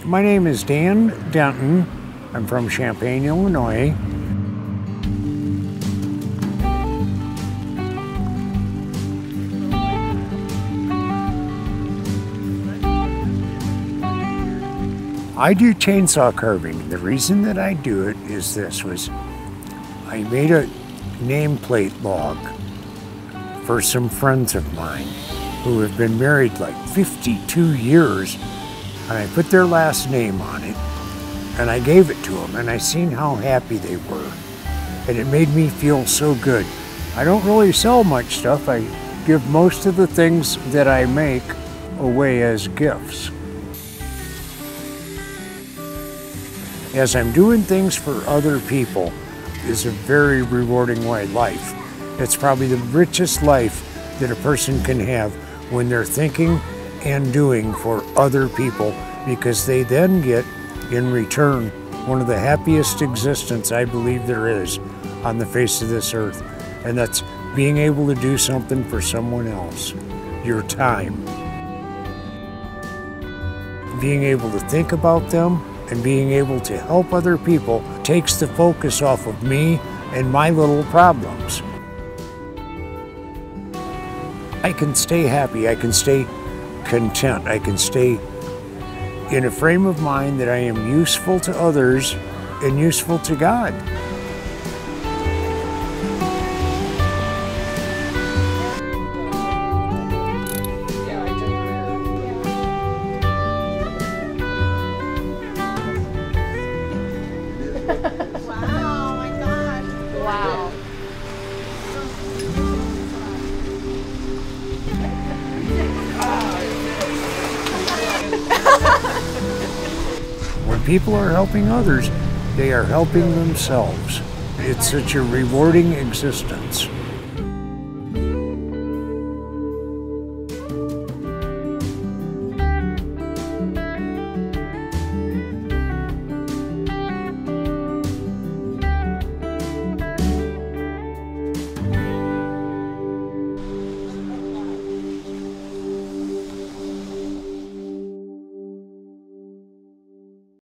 My name is Denton. I'm from Champaign, Illinois. I do chainsaw carving. The reason that I do it is I made a nameplate log for some friends of mine who have been married like 52 years, and I put their last name on it, and I gave it to them, and I seen how happy they were, and it made me feel so good. I don't really sell much stuff. I give most of the things that I make away as gifts. As I'm doing things for other people is a very rewarding way of life. It's probably the richest life that a person can have when they're thinking and doing for other people, because they then get, in return, one of the happiest existence I believe there is on the face of this earth. And that's being able to do something for someone else, your time. Being able to think about them and being able to help other people takes the focus off of me and my little problems. I can stay happy, I can stay content, I can stay in a frame of mind that I am useful to others and useful to God. Wow, my gosh. Wow. When people are helping others, they are helping themselves. It's such a rewarding existence.